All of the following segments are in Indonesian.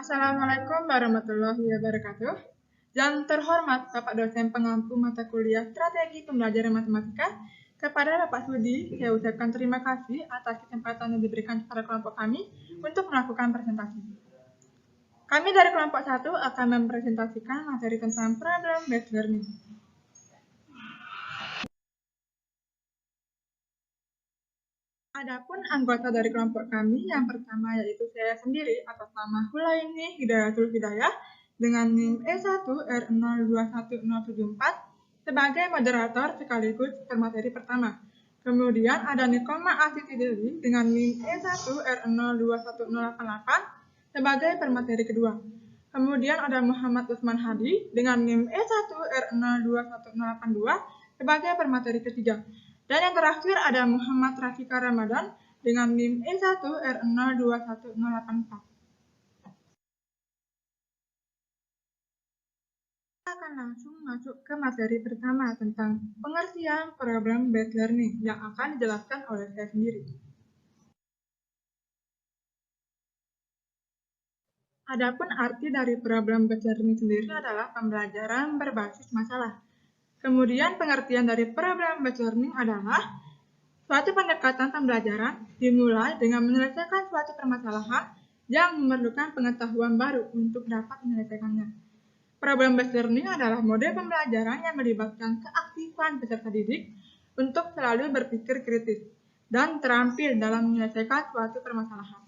Assalamualaikum warahmatullahi wabarakatuh. Yang terhormat Bapak dosen pengampu mata kuliah Strategi Pembelajaran Matematika, kepada Bapak Sudi, saya ucapkan terima kasih atas kesempatan yang diberikan kepada kelompok kami untuk melakukan presentasi. Kami dari kelompok 1 akan mempresentasikan materi tentang problem based learning. Adapun anggota dari kelompok kami yang pertama yaitu saya sendiri atas nama Hulaini Hidayatul Hidayah dengan NIM E1R021074 sebagai moderator sekaligus pemateri pertama. Kemudian ada Nikoma Asiti Dewi dengan NIM E1R021088 sebagai pemateri kedua. Kemudian ada Muhammad Usman Hadi dengan NIM E1R021082 sebagai pemateri ketiga. Dan yang terakhir ada Muhammad Rafika Ramadan dengan NIM E1R021084. Kita akan langsung masuk ke materi pertama tentang pengertian problem based learning yang akan dijelaskan oleh saya sendiri. Adapun arti dari problem based learning sendiri adalah pembelajaran berbasis masalah. Kemudian pengertian dari problem based learning adalah suatu pendekatan pembelajaran dimulai dengan menyelesaikan suatu permasalahan yang memerlukan pengetahuan baru untuk dapat menyelesaikannya. Problem based learning adalah model pembelajaran yang melibatkan keaktifan peserta didik untuk selalu berpikir kritis dan terampil dalam menyelesaikan suatu permasalahan.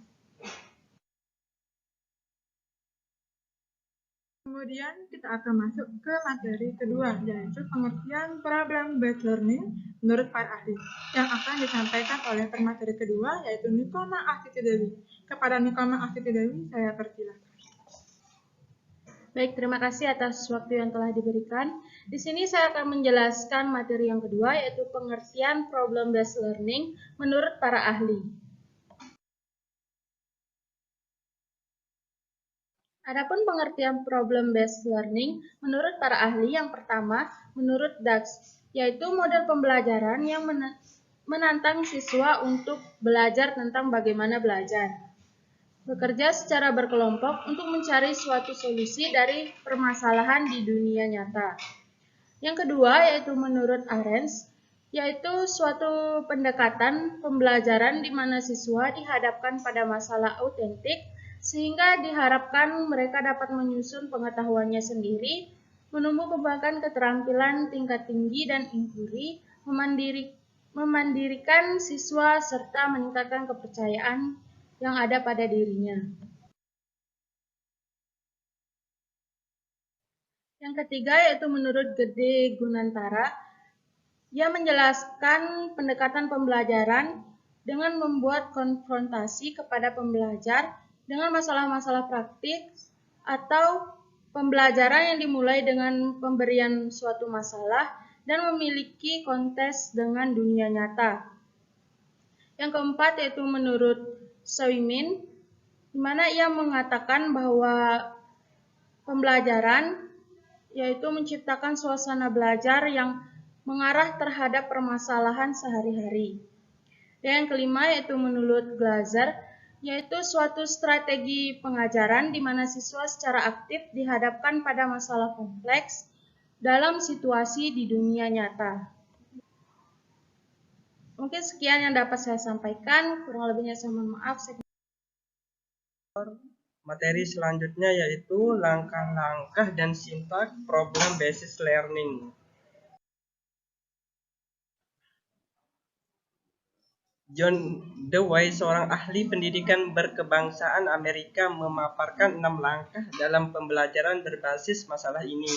Kemudian kita akan masuk ke materi kedua, yaitu pengertian problem based learning menurut para ahli, yang akan disampaikan oleh pemateri kedua, yaitu Nikoma Asiti Dewi. Kepada Nikoma Asiti Dewi, saya persilakan. Baik, terima kasih atas waktu yang telah diberikan. Di sini saya akan menjelaskan materi yang kedua, yaitu pengertian problem based learning menurut para ahli. Adapun pengertian problem based learning menurut para ahli, yang pertama menurut DAX, yaitu model pembelajaran yang menantang siswa untuk belajar tentang bagaimana belajar. Bekerja secara berkelompok untuk mencari suatu solusi dari permasalahan di dunia nyata. Yang kedua yaitu menurut Arens, yaitu suatu pendekatan pembelajaran di mana siswa dihadapkan pada masalah autentik sehingga diharapkan mereka dapat menyusun pengetahuannya sendiri, menumbuh kembangkan keterampilan tingkat tinggi dan inquiry, memandirikan siswa serta meningkatkan kepercayaan yang ada pada dirinya. Yang ketiga yaitu menurut Gede Gunantara, ia menjelaskan pendekatan pembelajaran dengan membuat konfrontasi kepada pembelajar dengan masalah-masalah praktik atau pembelajaran yang dimulai dengan pemberian suatu masalah dan memiliki kontes dengan dunia nyata. Yang keempat yaitu menurut Swimin, di mana ia mengatakan bahwa pembelajaran yaitu menciptakan suasana belajar yang mengarah terhadap permasalahan sehari-hari. Dan yang kelima yaitu menurut Glaser, yaitu suatu strategi pengajaran di mana siswa secara aktif dihadapkan pada masalah kompleks dalam situasi di dunia nyata. Mungkin sekian yang dapat saya sampaikan, kurang lebihnya saya mohon maaf. Materi selanjutnya yaitu langkah-langkah dan sintaks problem based learning. John Dewey, seorang ahli pendidikan berkebangsaan Amerika, memaparkan 6 langkah dalam pembelajaran berbasis masalah ini.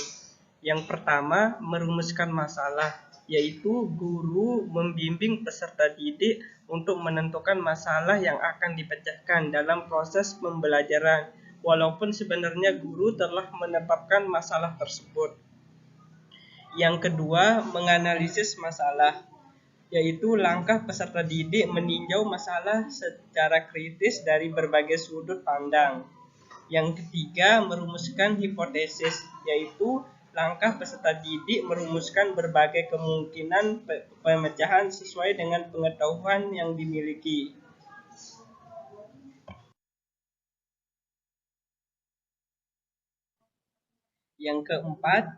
Yang pertama, merumuskan masalah, yaitu guru membimbing peserta didik untuk menentukan masalah yang akan dipecahkan dalam proses pembelajaran, walaupun sebenarnya guru telah menetapkan masalah tersebut. Yang kedua, menganalisis masalah, yaitu langkah peserta didik meninjau masalah secara kritis dari berbagai sudut pandang. Yang ketiga, merumuskan hipotesis, yaitu langkah peserta didik merumuskan berbagai kemungkinan pemecahan sesuai dengan pengetahuan yang dimiliki. Yang keempat,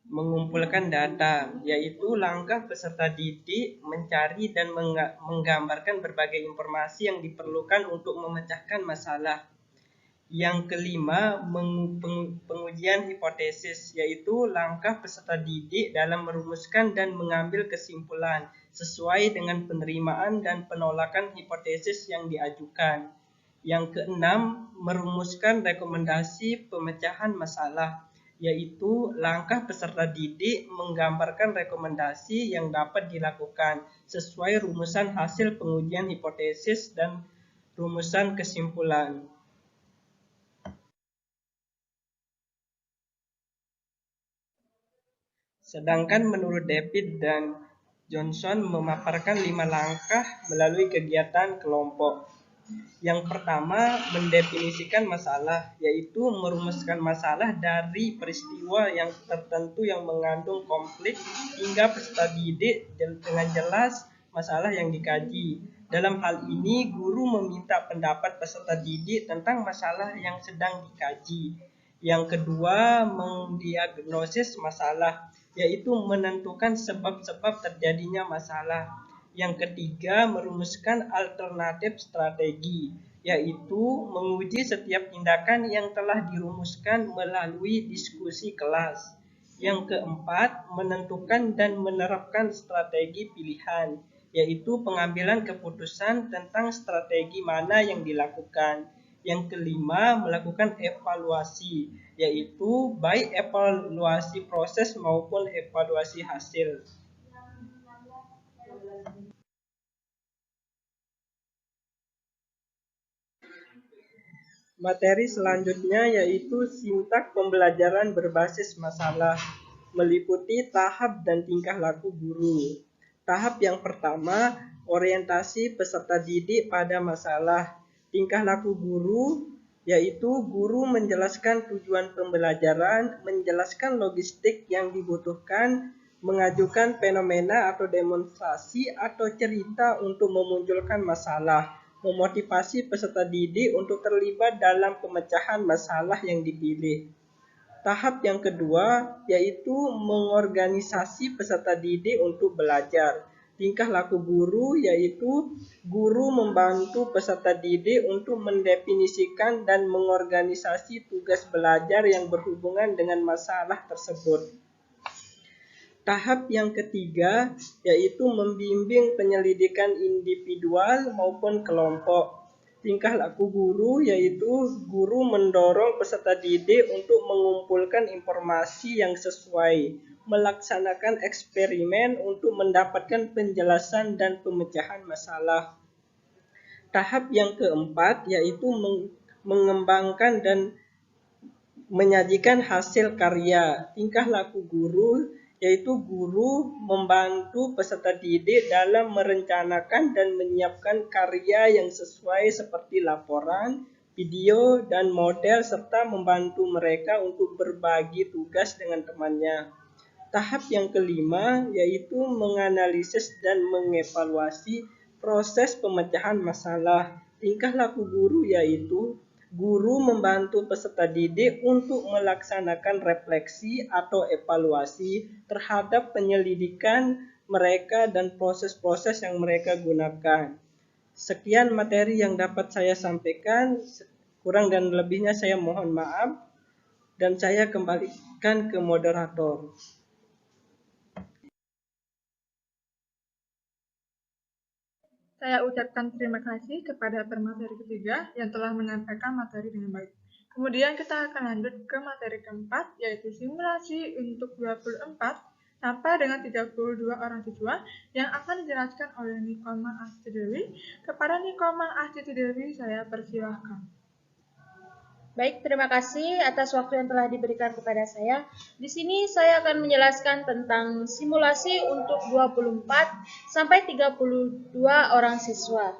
mengumpulkan data, yaitu langkah peserta didik mencari dan menggambarkan berbagai informasi yang diperlukan untuk memecahkan masalah. Yang kelima, pengujian hipotesis, yaitu langkah peserta didik dalam merumuskan dan mengambil kesimpulan sesuai dengan penerimaan dan penolakan hipotesis yang diajukan. Yang keenam, merumuskan rekomendasi pemecahan masalah, yaitu langkah peserta didik menggambarkan rekomendasi yang dapat dilakukan sesuai rumusan hasil pengujian hipotesis dan rumusan kesimpulan. Sedangkan menurut David dan Johnson memaparkan 5 langkah melalui kegiatan kelompok. Yang pertama, mendefinisikan masalah, yaitu merumuskan masalah dari peristiwa yang tertentu yang mengandung konflik hingga peserta didik dengan jelas masalah yang dikaji. Dalam hal ini, guru meminta pendapat peserta didik tentang masalah yang sedang dikaji. Yang kedua, mendiagnosis masalah, yaitu menentukan sebab-sebab terjadinya masalah. Yang ketiga, merumuskan alternatif strategi, yaitu menguji setiap tindakan yang telah dirumuskan melalui diskusi kelas. Yang keempat, menentukan dan menerapkan strategi pilihan, yaitu pengambilan keputusan tentang strategi mana yang dilakukan. Yang kelima, melakukan evaluasi, yaitu baik evaluasi proses maupun evaluasi hasil. Materi selanjutnya yaitu sintak pembelajaran berbasis masalah, meliputi tahap dan tingkah laku guru. Tahap yang pertama, orientasi peserta didik pada masalah. Tingkah laku guru yaitu guru menjelaskan tujuan pembelajaran, menjelaskan logistik yang dibutuhkan, mengajukan fenomena atau demonstrasi atau cerita untuk memunculkan masalah, memotivasi peserta didik untuk terlibat dalam pemecahan masalah yang dipilih. Tahap yang kedua yaitu mengorganisasi peserta didik untuk belajar. Tingkah laku guru yaitu guru membantu peserta didik untuk mendefinisikan dan mengorganisasi tugas belajar yang berhubungan dengan masalah tersebut. Tahap yang ketiga yaitu membimbing penyelidikan individual maupun kelompok. Tingkah laku guru yaitu guru mendorong peserta didik untuk mengumpulkan informasi yang sesuai, melaksanakan eksperimen untuk mendapatkan penjelasan dan pemecahan masalah. Tahap yang keempat yaitu mengembangkan dan menyajikan hasil karya. Tingkah laku guru yaitu guru membantu peserta didik dalam merencanakan dan menyiapkan karya yang sesuai seperti laporan, video, dan model serta membantu mereka untuk berbagi tugas dengan temannya. Tahap yang kelima yaitu menganalisis dan mengevaluasi proses pemecahan masalah. Tingkah laku guru yaitu guru membantu peserta didik untuk melaksanakan refleksi atau evaluasi terhadap penyelidikan mereka dan proses-proses yang mereka gunakan. Sekian materi yang dapat saya sampaikan, kurang dan lebihnya saya mohon maaf, dan saya kembalikan ke moderator. Saya ucapkan terima kasih kepada pemateri ketiga yang telah menyampaikan materi dengan baik. Kemudian kita akan lanjut ke materi keempat, yaitu simulasi untuk 24 sampai dengan 32 orang siswa yang akan dijelaskan oleh Nikoma Astidewi. Kepada Nikoma Astidewi, saya persilahkan. Baik, terima kasih atas waktu yang telah diberikan kepada saya. Di sini saya akan menjelaskan tentang simulasi untuk 24 sampai 32 orang siswa.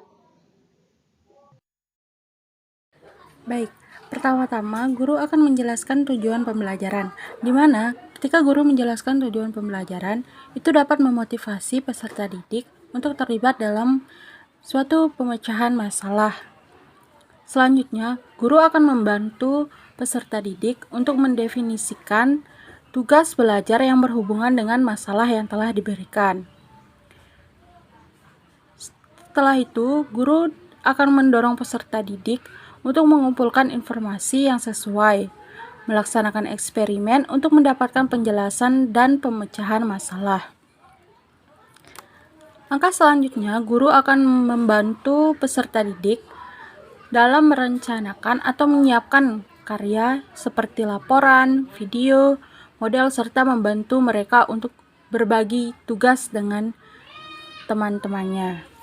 Baik, pertama-tama guru akan menjelaskan tujuan pembelajaran, di mana ketika guru menjelaskan tujuan pembelajaran, itu dapat memotivasi peserta didik untuk terlibat dalam suatu pemecahan masalah. Selanjutnya, guru akan membantu peserta didik untuk mendefinisikan tugas belajar yang berhubungan dengan masalah yang telah diberikan. Setelah itu, guru akan mendorong peserta didik untuk mengumpulkan informasi yang sesuai, melaksanakan eksperimen untuk mendapatkan penjelasan dan pemecahan masalah. Langkah selanjutnya, guru akan membantu peserta didik dalam merencanakan atau menyiapkan karya seperti laporan, video, model, serta membantu mereka untuk berbagi tugas dengan teman-temannya.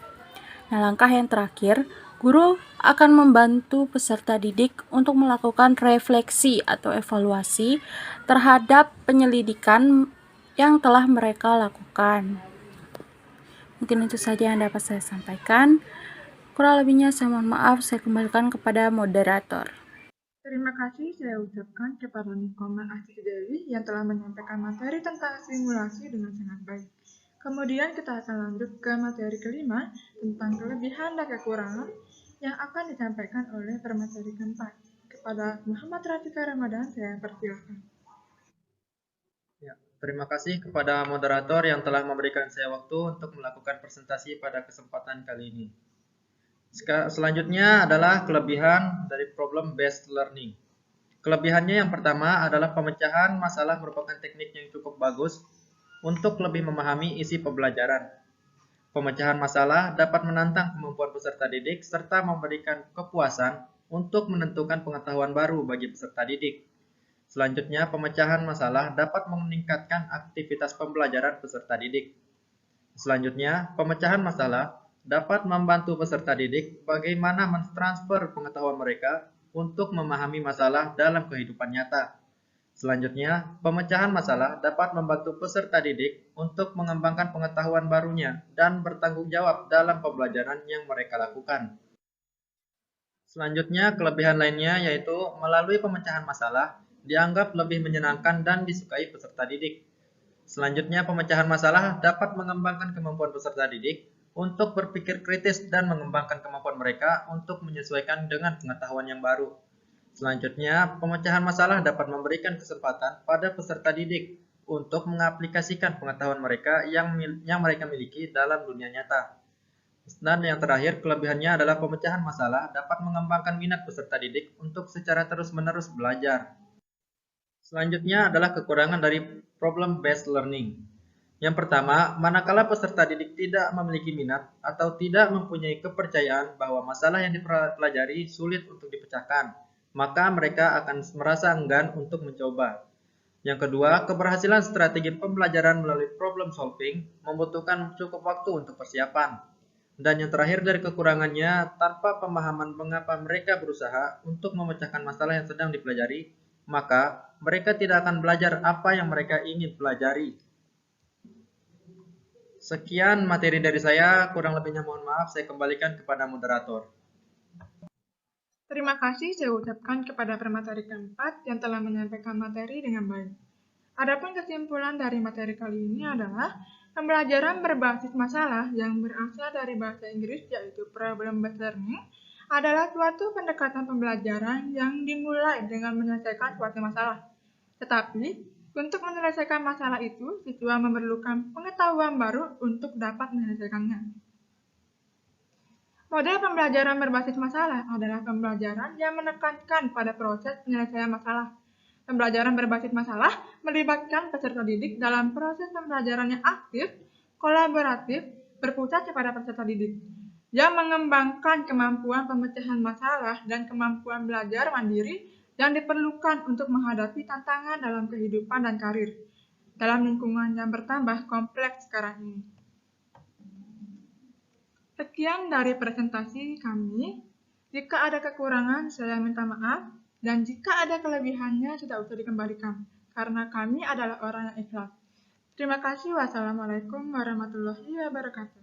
Nah, langkah yang terakhir, guru akan membantu peserta didik untuk melakukan refleksi atau evaluasi terhadap penyelidikan yang telah mereka lakukan. Mungkin itu saja yang dapat saya sampaikan. Kurang lebihnya saya mohon maaf, saya kembalikan kepada moderator. Terima kasih saya ucapkan kepada Nikoman Asih Dewi yang telah menyampaikan materi tentang simulasi dengan sangat baik. Kemudian kita akan lanjut ke materi kelima tentang kelebihan dan kekurangan yang akan disampaikan oleh pemateri keempat. Kepada Muhammad Ratika Ramadan, saya persilakan. Ya, terima kasih kepada moderator yang telah memberikan saya waktu untuk melakukan presentasi pada kesempatan kali ini. Selanjutnya adalah kelebihan dari problem-based learning. Kelebihannya yang pertama adalah pemecahan masalah merupakan teknik yang cukup bagus untuk lebih memahami isi pembelajaran. Pemecahan masalah dapat menantang kemampuan peserta didik serta memberikan kepuasan untuk menentukan pengetahuan baru bagi peserta didik. Selanjutnya, pemecahan masalah dapat meningkatkan aktivitas pembelajaran peserta didik. Selanjutnya, pemecahan masalah dapat membantu peserta didik bagaimana mentransfer pengetahuan mereka untuk memahami masalah dalam kehidupan nyata. Selanjutnya, pemecahan masalah dapat membantu peserta didik untuk mengembangkan pengetahuan barunya dan bertanggung jawab dalam pembelajaran yang mereka lakukan. Selanjutnya, kelebihan lainnya yaitu melalui pemecahan masalah dianggap lebih menyenangkan dan disukai peserta didik. Selanjutnya, pemecahan masalah dapat mengembangkan kemampuan peserta didik untuk berpikir kritis dan mengembangkan kemampuan mereka untuk menyesuaikan dengan pengetahuan yang baru. Selanjutnya, pemecahan masalah dapat memberikan kesempatan pada peserta didik untuk mengaplikasikan pengetahuan mereka yang mereka miliki dalam dunia nyata. Dan yang terakhir, kelebihannya adalah pemecahan masalah dapat mengembangkan minat peserta didik untuk secara terus-menerus belajar. Selanjutnya adalah kekurangan dari problem-based learning. Yang pertama, manakala peserta didik tidak memiliki minat atau tidak mempunyai kepercayaan bahwa masalah yang dipelajari sulit untuk dipecahkan, maka mereka akan merasa enggan untuk mencoba. Yang kedua, keberhasilan strategi pembelajaran melalui problem solving membutuhkan cukup waktu untuk persiapan. Dan yang terakhir dari kekurangannya, tanpa pemahaman mengapa mereka berusaha untuk memecahkan masalah yang sedang dipelajari, maka mereka tidak akan belajar apa yang mereka ingin pelajari. Sekian materi dari saya, kurang lebihnya mohon maaf, saya kembalikan kepada moderator. Terima kasih saya ucapkan kepada pemateri keempat yang telah menyampaikan materi dengan baik. Adapun kesimpulan dari materi kali ini adalah pembelajaran berbasis masalah yang berasal dari bahasa Inggris yaitu problem-based learning adalah suatu pendekatan pembelajaran yang dimulai dengan menyelesaikan suatu masalah. Tetapi, untuk menyelesaikan masalah itu, siswa memerlukan pengetahuan baru untuk dapat menyelesaikannya. Model pembelajaran berbasis masalah adalah pembelajaran yang menekankan pada proses penyelesaian masalah. Pembelajaran berbasis masalah melibatkan peserta didik dalam proses pembelajaran yang aktif, kolaboratif, berpusat kepada peserta didik, yang mengembangkan kemampuan pemecahan masalah dan kemampuan belajar mandiri yang diperlukan untuk menghadapi tantangan dalam kehidupan dan karir dalam lingkungan yang bertambah kompleks sekarang ini. Sekian dari presentasi kami. Jika ada kekurangan, saya minta maaf. Dan jika ada kelebihannya, tidak usah dikembalikan. Karena kami adalah orang yang ikhlas. Terima kasih. Wassalamualaikum warahmatullahi wabarakatuh.